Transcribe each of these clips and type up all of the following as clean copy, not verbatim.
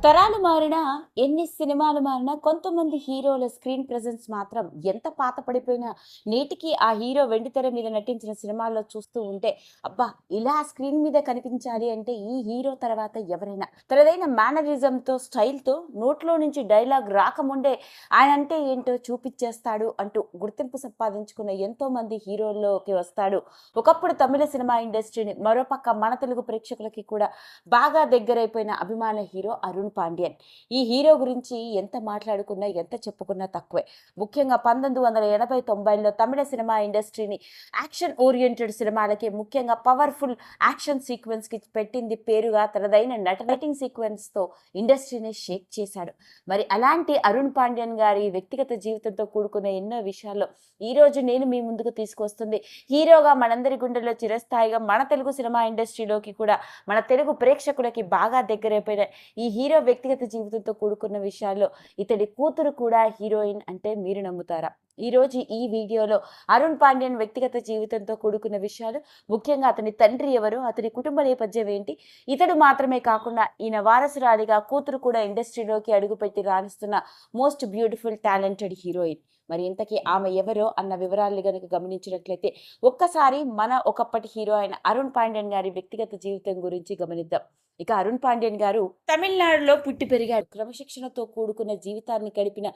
తరాలు మారినా, ఎన్ని సినిమాలు మారినా కొంతమంది హీరోల స్క్రీన్ ప్రెజెన్స్ మాత్రం ఎంత పాత పడిపోయినా నేటికి ఆ హీరో వెండితెర మీద నటించిన సినిమాల్లో చూస్తూ ఉంటే అబ్బా! ఇలా స్క్రీన్ మీద కనిపించాలి అంటే ఈ హీరో తర్వాత ఎవరైనా. తనదైన మేనరిజంతో, స్టైల్‌తో నోట్లో నుంచి డైలాగ్ రాకముందే ఆయనంటే ఏంటో చూపిచ్చేస్తాడు అంటూ గుర్తింపు సంపాదించుకున్న ఎంతోమంది హీరోల్లోకి వస్తాడు. ఒకప్పుడు తమిళ సినిమా ఇండస్ట్రీని, మరోపక్క మన తెలుగు ప్రేక్షకులకి కూడా బాగా దగ్గరైపోయిన అభిమాన హీరో అరుణ్ పాండ్యన్. ఈ హీరో గురించి ఎంత మాట్లాడుకున్నా, ఎంత చెప్పుకున్నా తక్కువే. ముఖ్యంగా 1980, 90లో తమిళ సినిమా ఇండస్ట్రీని యాక్షన్ ఓరియెంటెడ్ సినిమాలకి, ముఖ్యంగా పవర్‌ఫుల్ యాక్షన్ సీక్వెన్స్‌కి పెట్టింది పేరుగా తనదైన నైటింగ్ సీక్వెన్స్‌తో ఇండస్ట్రీని షేక్ చేశాడు. మరి అలాంటి అరుణ్ పాండ్యన్ గారి వ్యక్తిగత జీవితంతో కూడుకున్న ఎన్నో విషయాల్లో ఈరోజు నేను మీ ముందుకు తీసుకొస్తుంది హీరోగా మనందరి గుండెల్లో చిరస్థాయిగా మన తెలుగు సినిమా ఇండస్ట్రీలోకి కూడా మన తెలుగు ప్రేక్షకులకి బాగా దగ్గరైపోయిన ఈ హీరో వ్యక్తిగత జీవితంతో కూడుకున్న విషయాల్లో ఇతడి కూతురు కూడా హీరోయిన్ అంటే మీరు నమ్ముతారా? ఈరోజు ఈ వీడియోలో అరుణ్ పాండ్యన్ వ్యక్తిగత జీవితంతో కూడుకున్న విషయాలు, ముఖ్యంగా అతని తండ్రి ఎవరు, అతని కుటుంబ నేపథ్యం ఏంటి, ఇతడు మాత్రమే కాకుండా ఈయన వారసురాలిగా కూతురు కూడా ఇండస్ట్రీలోకి అడుగుపెట్టి రాణిస్తున్న మోస్ట్ బ్యూటిఫుల్ టాలెంటెడ్ హీరోయిన్. మరి ఇంతకీ ఆమె ఎవరో అన్న వివరాలు గనుక గమనించినట్లయితే ఒక్కసారి మన ఒకప్పటి హీరో అయిన అరుణ్ పాండ్యన్ గారి వ్యక్తిగత జీవితం గురించి గమనిద్దాం. ఇక అరుణ్ పాండ్యన్ గారు తమిళనాడులో పుట్టి పెరిగాడు. క్రమశిక్షణతో కూడుకున్న జీవితాన్ని గడిపిన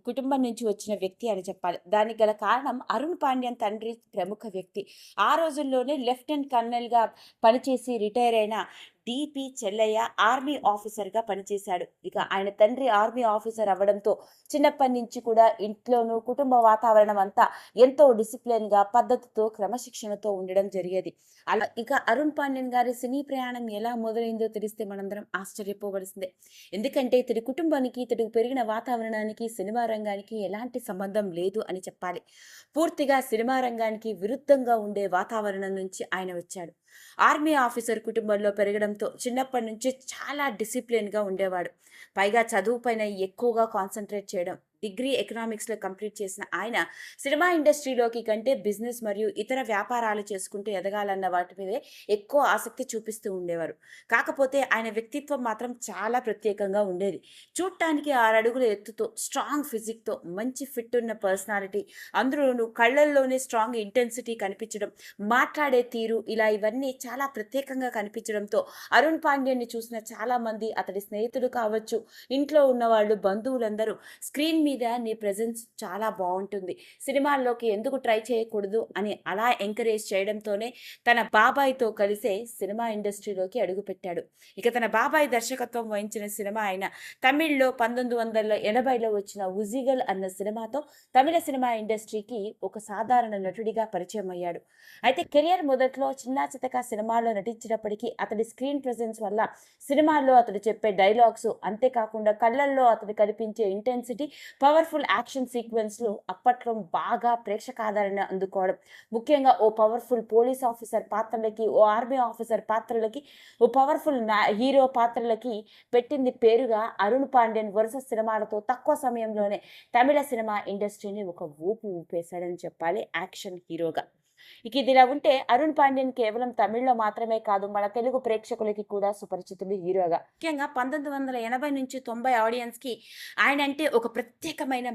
కుటుంబం నుంచి వచ్చిన వ్యక్తి అని చెప్పాలి. దానికి గల కారణం అరుణ్ పాండ్యన్ తండ్రి ప్రముఖ వ్యక్తి. ఆ రోజుల్లోనే లెఫ్టినెంట్ కర్నెల్‌గా పనిచేసి రిటైర్ అయిన డిపి చెల్లయ్య ఆర్మీ ఆఫీసర్‌గా పనిచేశాడు. ఇక ఆయన తండ్రి ఆర్మీ ఆఫీసర్ అవ్వడంతో చిన్నప్పటి నుంచి కూడా ఇంట్లోనూ కుటుంబ వాతావరణం అంతా ఎంతో డిసిప్లిన్‌గా, పద్ధతితో, క్రమశిక్షణతో ఉండడం జరిగేది. అలా ఇక అరుణ్ పాండ్యన్ గారి సినీ ప్రయాణం ఎలా మొదలైందో తెలిస్తే మనందరం ఆశ్చర్యపోవలసిందే. ఎందుకంటే ఇతడి కుటుంబానికి, ఇతడు పెరిగిన వాతావరణానికి, సినిమా రంగానికి ఎలాంటి సంబంధం లేదు అని చెప్పాలి. పూర్తిగా సినిమా రంగానికి విరుద్ధంగా ఉండే వాతావరణం నుంచి ఆయన వచ్చాడు. ఆర్మీ ఆఫీసర్ కుటుంబంలో పెరగడంతో చిన్నప్పటి నుంచి చాలా డిసిప్లిన్‌గా ఉండేవాడు. పైగా చదువు పైన ఎక్కువగా కాన్సంట్రేట్ చేయడం. డిగ్రీ ఎకనామిక్స్‌లో కంప్లీట్ చేసిన ఆయన సినిమా ఇండస్ట్రీలోకి కంటే బిజినెస్ మరియు ఇతర వ్యాపారాలు చేసుకుంటూ ఎదగాలన్న వాటి మీదే ఎక్కువ ఆసక్తి చూపిస్తూ ఉండేవారు. కాకపోతే ఆయన వ్యక్తిత్వం మాత్రం చాలా ప్రత్యేకంగా ఉండేది. చూడటానికి 6 అడుగుల ఎత్తుతో, స్ట్రాంగ్ ఫిజిక్‌తో, మంచి ఫిట్ ఉన్న పర్సనాలిటీ, అందులోనూ కళ్ళల్లోనే స్ట్రాంగ్ ఇంటెన్సిటీ కనిపించడం, మాట్లాడే తీరు ఇలా ఇవన్నీ చాలా ప్రత్యేకంగా కనిపించడంతో అరుణ్ పాండ్యన్ని చూసిన చాలామంది, అతడి స్నేహితులు కావచ్చు, ఇంట్లో ఉన్నవాళ్ళు, బంధువులందరూ స్క్రీన్ మీద నీ ప్రెజెన్స్ చాలా బాగుంటుంది, సినిమాల్లోకి ఎందుకు ట్రై చేయకూడదు అని అలా ఎంకరేజ్ చేయడంతోనే తన బాబాయ్తో కలిసే సినిమా ఇండస్ట్రీలోకి అడుగుపెట్టాడు. ఇక తన బాబాయ్ దర్శకత్వం వహించిన సినిమా అయిన తమిళ్లో 1980లో వచ్చిన ఉజిగల్ అన్న సినిమాతో తమిళ సినిమా ఇండస్ట్రీకి ఒక సాధారణ నటుడిగా పరిచయం అయ్యాడు. అయితే కెరియర్ మొదట్లో చిన్నా చితక సినిమాల్లో నటించినప్పటికీ అతడి స్క్రీన్ ప్రెజెన్స్ వల్ల సినిమాల్లో అతడు చెప్పే డైలాగ్స్, అంతేకాకుండా కళ్ళల్లో అతడు కనిపించే ఇంటెన్సిటీ, పవర్ఫుల్ యాక్షన్ సీక్వెన్స్లు అప్పట్లో బాగా ప్రేక్షకాదరణ అందుకోవడం. ముఖ్యంగా ఓ పవర్ఫుల్ పోలీస్ ఆఫీసర్ పాత్రలకి, ఓ ఆర్మీ ఆఫీసర్ పాత్రలకి, ఓ పవర్ఫుల్ హీరో పాత్రలకి పెట్టింది పేరుగా అరుణ్ పాండ్యన్ వరుస సినిమాలతో తక్కువ సమయంలోనే తమిళ సినిమా ఇండస్ట్రీని ఒక ఊపు ఊపేశాడని చెప్పాలి యాక్షన్ హీరోగా. ఇక ఇదిలా ఉంటే అరుణ్ పాండ్యన్ కేవలం తమిళ్లో మాత్రమే కాదు, మన తెలుగు ప్రేక్షకులకి కూడా సుపరిచితుడు హీరోగా. ముఖ్యంగా 1980 నుంచి 90 ఆడియన్స్‌కి ఆయన అంటే ఒక ప్రత్యేకమైన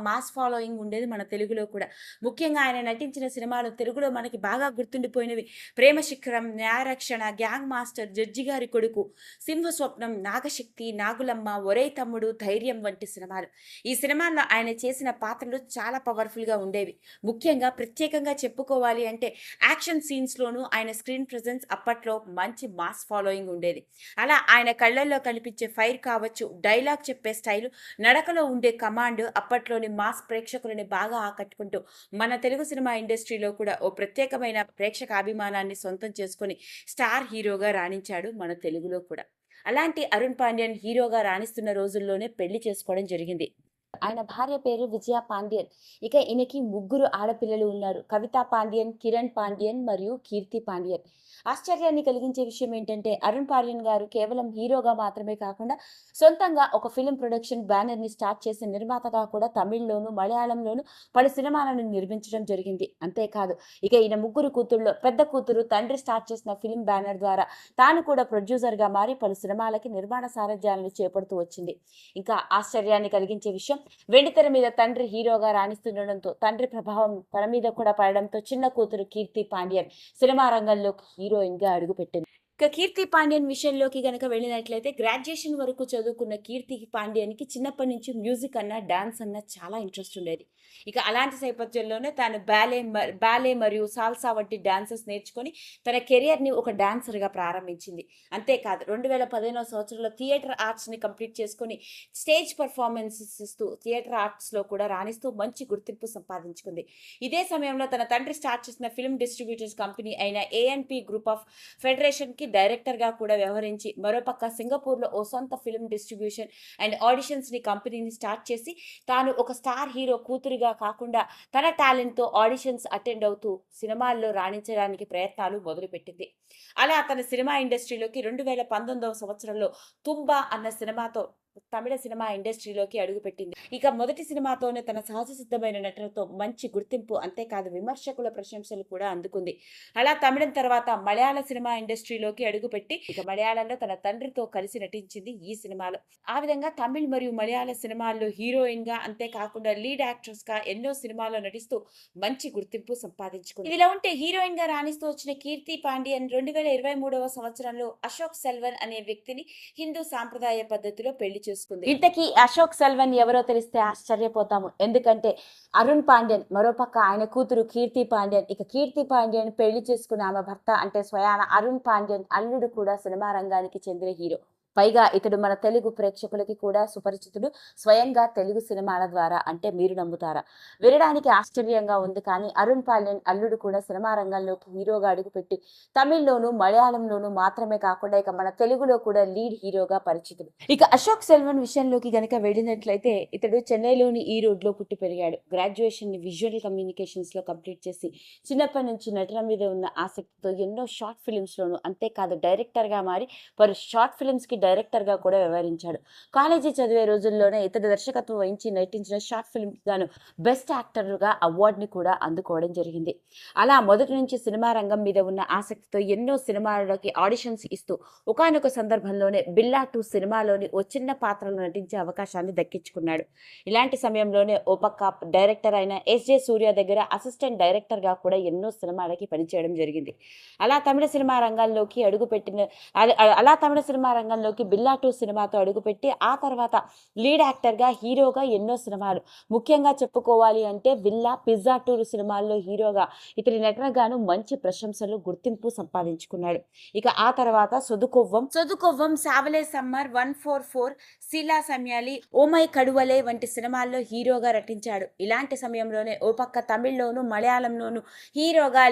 మాస్ ఫాలోయింగ్ ఉండేది మన తెలుగులో కూడా. ముఖ్యంగా ఆయన నటించిన సినిమాలు తెలుగులో మనకి బాగా గుర్తుండిపోయినవి 'ప్రేమ శిఖరం', 'న్యాయరక్షణ', 'గ్యాంగ్ మాస్టర్', 'జడ్జి గారి కొడుకు', 'సింహస్వప్నం', 'నాగశక్తి', 'నాగులమ్మ', 'ఒరేయ్ తమ్ముడు', 'ధైర్యం' వంటి సినిమాలు. ఈ సినిమాల్లో ఆయన చేసిన పాత్రలు చాలా పవర్‌ఫుల్‌గా ఉండేవి. ముఖ్యంగా ప్రత్యేకంగా చెప్పుకోవాలి అంటే యాక్షన్ సీన్స్‌లోనూ ఆయన స్క్రీన్ ప్రెజెన్స్ అప్పట్లో మంచి మాస్ ఫాలోయింగ్ ఉండేది. అలా ఆయన కళ్ళల్లో కనిపించే ఫైర్ కావచ్చు, డైలాగ్ చెప్పే స్టైలు, నడకలో ఉండే కమాండ్ అప్పట్లోని మాస్ ప్రేక్షకులని బాగా ఆకట్టుకుంటూ మన తెలుగు సినిమా ఇండస్ట్రీలో కూడా ఓ ప్రత్యేకమైన ప్రేక్షక అభిమానాన్ని సొంతం చేసుకొని స్టార్ హీరోగా రాణించాడు మన తెలుగులో కూడా. అలాంటి అరుణ్ పాండ్యన్ హీరోగా రాణిస్తున్న రోజుల్లోనే పెళ్లి చేసుకోవడం జరిగింది. ఆయన భార్య పేరు విజయ పాండ్యన్. ఇక ఈయనకి ముగ్గురు ఆడపిల్లలు ఉన్నారు. కవిత పాండ్యన్, కిరణ్ పాండ్యన్ మరియు కీర్తి పాండ్యన్. ఆశ్చర్యాన్ని కలిగించే విషయం ఏంటంటే అరుణ్ పాండ్యన్ గారు కేవలం హీరోగా మాత్రమే కాకుండా సొంతంగా ఒక ఫిల్మ్ ప్రొడక్షన్ బ్యానర్‌ని స్టార్ట్ చేసిన నిర్మాతగా కూడా తమిళ్‌లోను, మలయాళంలోను పలు సినిమాలను నిర్మించడం జరిగింది. అంతేకాదు ఇక ఈయన ముగ్గురు కూతుల్లో పెద్ద కూతురు తండ్రి స్టార్ట్ చేసిన ఫిల్మ్ బ్యానర్ ద్వారా తాను కూడా ప్రొడ్యూసర్‌గా మారి పలు సినిమాలకి నిర్మాణ సారథ్యాలను చేపడుతూ వచ్చింది. ఇంకా ఆశ్చర్యాన్ని కలిగించే విషయం వెండితెర మీద తండ్రి హీరోగా రాణిస్తుండడంతో తండ్రి ప్రభావం తన మీద కూడా పడడంతో చిన్న కూతురు కీర్తి పాండ్యన్ సినిమా రంగంలోకి హీరోయిన్‌గా అడుగుపెట్టింది. ఇక కీర్తి పాండ్యన్ విషయంలోకి గనక వెళ్ళినట్లయితే గ్రాడ్యుయేషన్ వరకు చదువుకున్న కీర్తి పాండ్యన్‌కి చిన్నప్పటి నుంచి మ్యూజిక్ అన్నా, డాన్స్ అన్నా చాలా ఇంట్రెస్ట్ ఉండేది. ఇక అలాంటి నేపథ్యంలోనే తాను బాలే మరియు సాల్సా వంటి డాన్సెస్ నేర్చుకొని తన కెరియర్‌ని ఒక డాన్సర్‌గా ప్రారంభించింది. అంతేకాదు 2015వ సంవత్సరంలో థియేటర్ ఆర్ట్స్‌ని కంప్లీట్ చేసుకొని స్టేజ్ పెర్ఫార్మన్సెస్ ఇస్తూ థియేటర్ ఆర్ట్స్‌లో కూడా రాణిస్తూ మంచి గుర్తింపు సంపాదించుకుంది. ఇదే సమయంలో తన తండ్రి స్టార్ట్ చేసిన ఫిల్మ్ డిస్ట్రిబ్యూటర్స్ కంపెనీ అయిన ఏఎన్‌పి గ్రూప్ ఆఫ్ ఫెడరేషన్‌కి డైరెక్టర్‌గా కూడా వ్యవహరించి మరోపక్క సింగపూర్‌లో ఓ సొంత ఫిల్మ్ డిస్ట్రిబ్యూషన్ అండ్ ఆడిషన్స్‌ని కంపెనీని స్టార్ట్ చేసి తాను ఒక స్టార్ హీరో కూతురిగా కాకుండా తన టాలెంట్‌తో ఆడిషన్స్ అటెండ్ అవుతూ సినిమాల్లో రాణించడానికి ప్రయత్నాలు మొదలుపెట్టింది. అలా తన సినిమా ఇండస్ట్రీలోకి 2019వ సంవత్సరంలో 'తుంబా' అన్న సినిమాతో తమిళ సినిమా ఇండస్ట్రీలోకి అడుగుపెట్టింది. ఇక మొదటి సినిమాతోనే తన సహజ సిద్ధమైన నటనతో మంచి గుర్తింపు అంతేకాదు విమర్శకుల ప్రశంసలు కూడా అందుకుంది. అలా తమిళం తర్వాత మలయాళ సినిమా ఇండస్ట్రీలోకి అడుగుపెట్టి ఇక మలయాళంలో తన తండ్రితో కలిసి నటించింది ఈ సినిమాలో. ఆ విధంగా తమిళ్ మరియు మలయాళ సినిమాల్లో హీరోయిన్‌గా అంతేకాకుండా లీడ్ యాక్ట్రెస్‌గా ఎన్నో సినిమాల్లో నటిస్తూ మంచి గుర్తింపు సంపాదించుకుంది. ఇదిలా ఉంటే హీరోయిన్‌గా రాణిస్తూ వచ్చిన కీర్తి పాండ్యన్ 2023వ సంవత్సరంలో అశోక్ సెల్వన్ అనే వ్యక్తిని హిందూ సాంప్రదాయ పద్ధతిలో పెళ్లి చేసుకుంది. ఇంతకీ అశోక్ సెల్వన్ ఎవరో తెలిస్తే ఆశ్చర్యపోతాము. ఎందుకంటే అరుణ్ పాండ్యన్ మరోపక్క ఆయన కూతురు కీర్తి పాండ్యన్. ఇక కీర్తి పాండ్యన్ పెళ్లి చేసుకున్న ఆమె భర్త అంటే స్వయాన అరుణ్ పాండ్యన్ అల్లుడు కూడా సినిమా రంగానికి చెందిన హీరో. పైగా ఇతడు మన తెలుగు ప్రేక్షకులకి కూడా సుపరిచితుడు. స్వయంగా తెలుగు సినిమాల ద్వారా అంటే మీరు నమ్ముతారా? వినడానికి ఆశ్చర్యంగా ఉంది కానీ అరుణ్ పాండ్యన్ అల్లుడు కూడా సినిమా రంగంలోకి హీరోగా అడుగుపెట్టి తమిళ్‌లోను, మలయాళంలోను మాత్రమే కాకుండా ఇక మన తెలుగులో కూడా లీడ్ హీరోగా పరిచితుడు. ఇక అశోక్ సెల్వన్ విషయంలోకి గనక వెళ్ళినట్లయితే ఇతడు చెన్నైలోని ఈ రోడ్‌లో పుట్టి పెరిగాడు. గ్రాడ్యుయేషన్‌ని విజువల్ కమ్యూనికేషన్స్‌లో కంప్లీట్ చేసి చిన్నప్పటి నుంచి నటన మీద ఉన్న ఆసక్తితో ఎన్నో షార్ట్ ఫిల్మ్స్‌లోను అంతేకాదు డైరెక్టర్‌గా మారి పలు షార్ట్ ఫిల్మ్స్‌కి డైరెక్టర్‌గా కూడా వ్యవహరించాడు. కాలేజీ చదివే రోజుల్లోనే ఇతడు దర్శకత్వం వహించి నటించిన షార్ట్ ఫిల్మ్‌కి గాను బెస్ట్ యాక్టర్‌గా అవార్డుని కూడా అందుకోవడం జరిగింది. అలా మొదటి నుంచి సినిమా రంగం మీద ఉన్న ఆసక్తితో ఎన్నో సినిమాలకి ఆడిషన్స్ ఇస్తూ ఒకానొక సందర్భంలోనే 'బిల్లా 2' సినిమాలోని ఓ చిన్న పాత్రలో నటించే అవకాశాన్ని దక్కించుకున్నాడు. ఇలాంటి సమయంలోనే ఓ పక్క డైరెక్టర్ అయిన ఎస్‌జే సూర్య దగ్గర అసిస్టెంట్ డైరెక్టర్‌గా కూడా ఎన్నో సినిమాలకి పనిచేయడం జరిగింది. అలా తమిళ సినిమా రంగంలోకి అడుగుపెట్టిన అలా తమిళ సినిమా రంగంలోకి 'బిల్లా 2' సినిమాతో అడుగుపెట్టి ఆ తర్వాత లీడ్ యాక్టర్‌గా, హీరోగా ఎన్నో సినిమాలు ముఖ్యంగా చెప్పుకోవాలి అంటే 'విల్లా', 'పిజ్జా 2' సినిమాల్లో హీరోగా ఇతని నటనకు గాను మంచి ప్రశంసలు, గుర్తింపు సంపాదించుకున్నాడు. ఇక ఆ తర్వాత 'సొదుకొవ్వం', 'సావలే సమ్మర్', 144, 'సీలా సమయాలి', 'ఓ మై కడువలే' వంటి సినిమాల్లో హీరోగా నటించాడు. ఇలాంటి సమయంలోనే ఓ పక్క తమిళ్‌లోను, మలయాళంలోను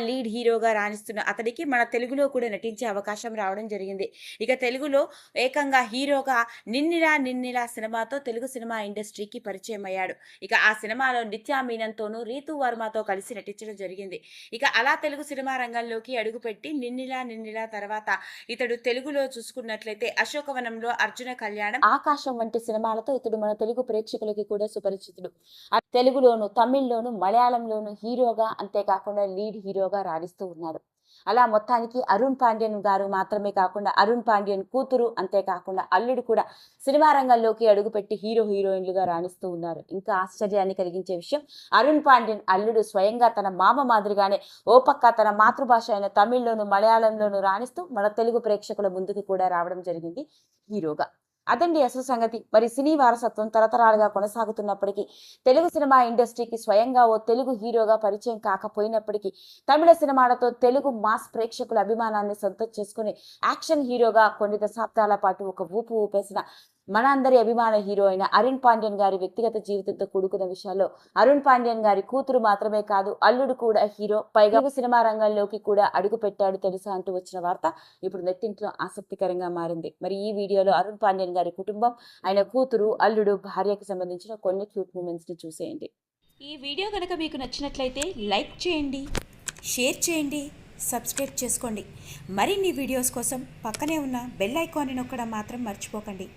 లీడ్ హీరోగా రాణిస్తున్న అతడికి మన తెలుగులో కూడా నటించే అవకాశం రావడం జరిగింది. ఇక తెలుగులో ఏకంగా హీరోగా 'నిన్నిలా' సినిమాతో తెలుగు సినిమా ఇండస్ట్రీకి పరిచయం అయ్యాడు. ఇక ఆ సినిమాలో నిత్యా మీనన్‌తోనూ, రీతూ వర్మతో కలిసి నటించడం జరిగింది. ఇక అలా తెలుగు సినిమా రంగంలోకి అడుగుపెట్టి 'నిన్నిలా' తర్వాత ఇతడు తెలుగులో చూసుకున్నట్లయితే 'అశోకవనంలో', 'అర్జున కళ్యాణం', 'ఆకాశం' వంటి సినిమాలతో ఇతడు మన తెలుగు ప్రేక్షకులకి కూడా సుపరిచితుడు. తెలుగులోను, తమిళ్‌లోను, మలయాళంలోను హీరోగా అంతేకాకుండా లీడ్ హీరోగా రాణిస్తూ ఉన్నాడు. అలా మొత్తానికి అరుణ్ పాండ్యన్ గారు మాత్రమే కాకుండా అరుణ్ పాండ్యన్ కూతురు అంతేకాకుండా అల్లుడు కూడా సినిమా రంగంలోకి అడుగుపెట్టి హీరోయిన్లుగా రాణిస్తూ ఉన్నారు. ఇంకా ఆశ్చర్యాన్ని కలిగించే విషయం అరుణ్ పాండ్యన్ అల్లుడు స్వయంగా తన మామ మాదిరిగానే ఓ పక్క తన మాతృభాష అయిన తమిళ్‌లోను, మలయాళంలోను రాణిస్తూ మన తెలుగు ప్రేక్షకుల ముందుకు కూడా రావడం జరిగింది హీరోగా. అదండి అసలు సంగతి. మరి సినీ వారసత్వం తరతరాలుగా కొనసాగుతున్నప్పటికీ తెలుగు సినిమా ఇండస్ట్రీకి స్వయంగా ఓ తెలుగు హీరోగా పరిచయం కాకపోయినప్పటికీ తమిళ సినిమాలతో తెలుగు మాస్ ప్రేక్షకుల అభిమానాన్ని సొంతం చేసుకుని యాక్షన్ హీరోగా కొన్ని దశాబ్దాల పాటు ఒక ఊపు ఊపేసిన మన అందరి అభిమాన హీరో అయిన అరుణ్ పాండ్యన్ గారి వ్యక్తిగత జీవితంతో కూడుకున్న విషయాల్లో అరుణ్ పాండ్యన్ గారి కూతురు మాత్రమే కాదు, అల్లుడు కూడా హీరో, పైగా సినిమా రంగంలోకి కూడా అడుగు పెట్టాడు తెలుసా అంటూ వచ్చిన వార్త ఇప్పుడు నెట్టింట్లో ఆసక్తికరంగా మారింది. మరి ఈ వీడియోలో అరుణ్ పాండ్యన్ గారి కుటుంబం, ఆయన కూతురు, అల్లుడు, భార్యకి సంబంధించిన కొన్ని క్యూట్ మూమెంట్స్ ని చూసేయండి. ఈ వీడియో కనుక మీకు నచ్చినట్లయితే లైక్ చేయండి, షేర్ చేయండి, సబ్స్క్రైబ్ చేసుకోండి. మరిన్ని వీడియోస్ కోసం పక్కనే ఉన్న బెల్ ఐకాన్ని నొక్కడం మాత్రం మర్చిపోకండి.